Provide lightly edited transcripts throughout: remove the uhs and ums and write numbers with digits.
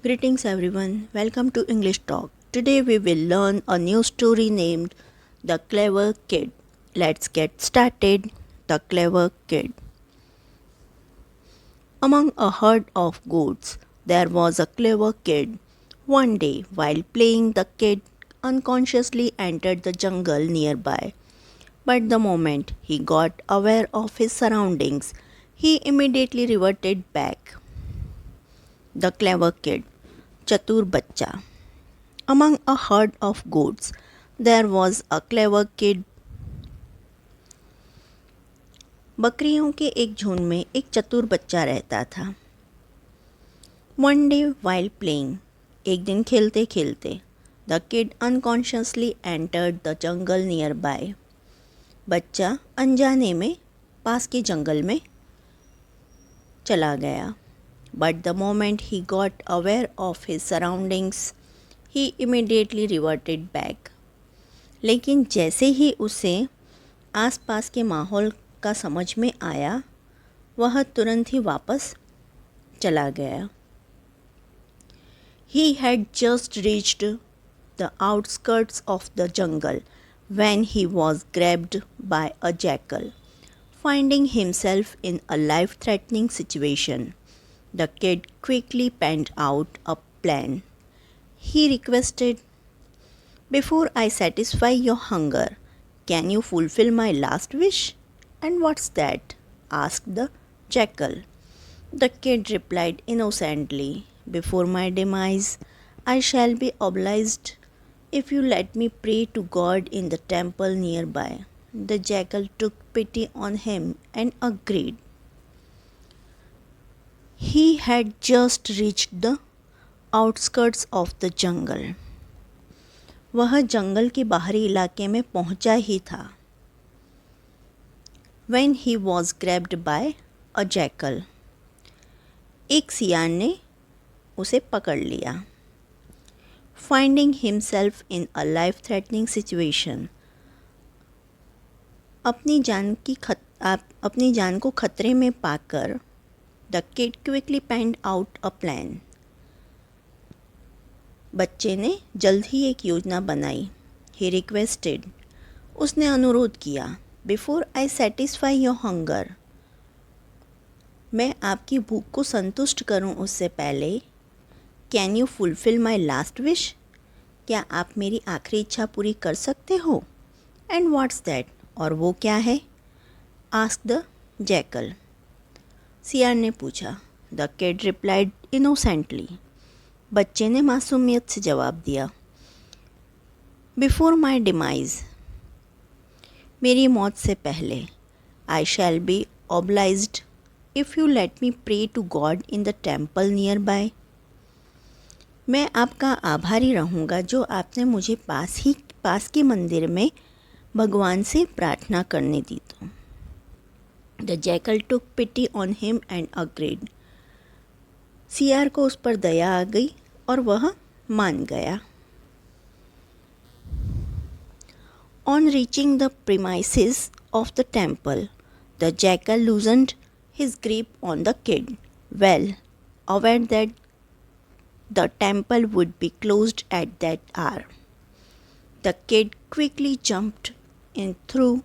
Greetings everyone, welcome to English Talk. Today we will learn a new story named The Clever Kid. Let's get started. The Clever Kid. Among a herd of goats, there was a clever kid. One day, while playing, the kid unconsciously entered the jungle nearby. But the moment he got aware of his surroundings, he immediately reverted back. The Clever Kid. Chatur Bachcha. Among a herd of goats, there was a clever kid. बकरियों के एक झुंड में एक चतुर बच्चा रहता था. One day while playing, एक दिन खेलते खेलते, the kid unconsciously entered the jungle nearby. बच्चा अनजाने में पास के जंगल में चला गया. But the moment he got aware of his surroundings, he immediately reverted back. लेकिन जैसे ही उसे आसपास के माहौल का समझ में आया, वह तुरंत ही वापस चला गया. He had just reached the outskirts of the jungle when he was grabbed by a jackal. Finding himself in a life-threatening situation, the kid quickly penned out a plan. He requested, "Before I satisfy your hunger, can you fulfill my last wish?" "And what's that?" asked the jackal. The kid replied innocently, "Before my demise, I shall be obliged if you let me pray to God in the temple nearby." The jackal took pity on him and agreed. He had just reached the outskirts of the jungle. वह जंगल के बाहरी इलाके में पहुंचा ही था. When he was grabbed by a jackal, एक सियार ने उसे पकड़ लिया. Finding himself in a life-threatening situation, अपनी जान को खतरे में पाकर the kid quickly penned out a plan. बच्चे ने जल्द ही एक योजना बनाई. He requested, उसने अनुरोध किया. Before I satisfy your hunger, मैं आपकी भूख को संतुष्ट करूं उससे पहले, Can you fulfill my last wish? क्या आप मेरी आखिरी इच्छा पूरी कर सकते हो? And what's that? और वो क्या है? Asked the jackal. सियार ने पूछा. The kid replied innocently. बच्चे ने मासूमियत से जवाब दिया. Before my demise, मेरी मौत से पहले, I shall be obliged if you let me pray to God in the temple nearby. मैं आपका आभारी रहूँगा जो आपने मुझे पास के मंदिर में भगवान से प्रार्थना करने दी तो. The jackal took pity on him and agreed. सियार को उस पर दया आ गई और वह मान गया. On reaching the premises of the temple, the jackal loosened his grip on the kid, well aware that the temple would be closed at that hour. The kid quickly jumped in through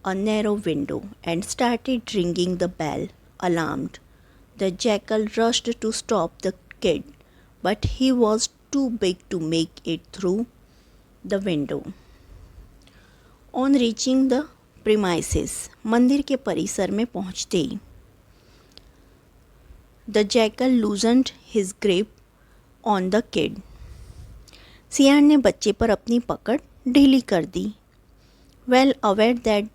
a narrow window and started ringing the bell. Alarmed, the jackal rushed to stop the kid, but he was too big to make it through the window. On reaching the premises, मंदिर के परिसर में पहुंचते ही, the jackal loosened his grip on the kid. सियार ने बच्चे पर अपनी पकड़ ढीली कर दी. Well aware that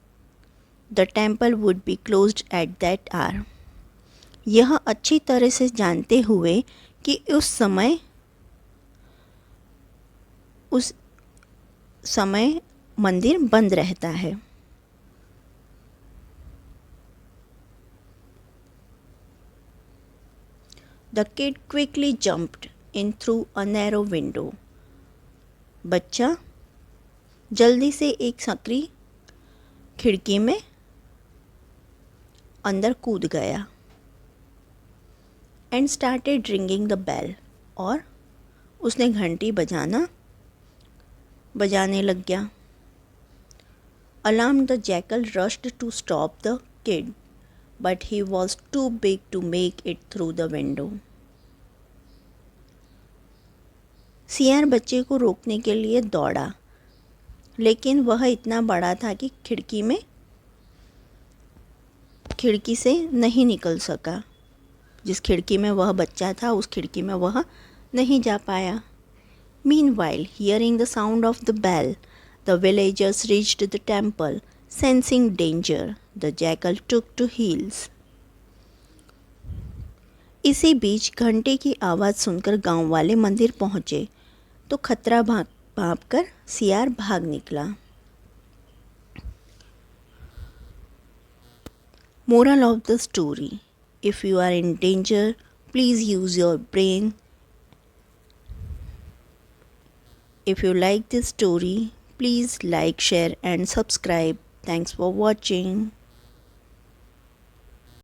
the temple would be closed at that hour. यह अच्छी तरह से जानते हुए कि उस समय मंदिर बंद रहता है. The kid quickly jumped in through a narrow window. बच्चा जल्दी से एक संकरी खिड़की में अंदर कूद गया. and started ringing the bell और उसने घंटी बजाने लग गया। Alarmed, the jackal rushed to stop the kid, but he was too big to make it through the window. सियार बच्चे को रोकने के लिए दौड़ा, लेकिन वह इतना बड़ा था कि खिड़की से नहीं निकल सका। जिस खिड़की में वह बच्चा था, उस खिड़की में वह नहीं जा पाया। Meanwhile, hearing the sound of the bell, the villagers reached the temple. Sensing danger, the jackal took to heels. इसी बीच घंटे की आवाज़ सुनकर गांव वाले मंदिर पहुँचे तो खतरा भांपकर सियार भाग निकला। Moral of the story: if you are in danger, please use your brain. If you like this story, please like, share and subscribe. Thanks for watching.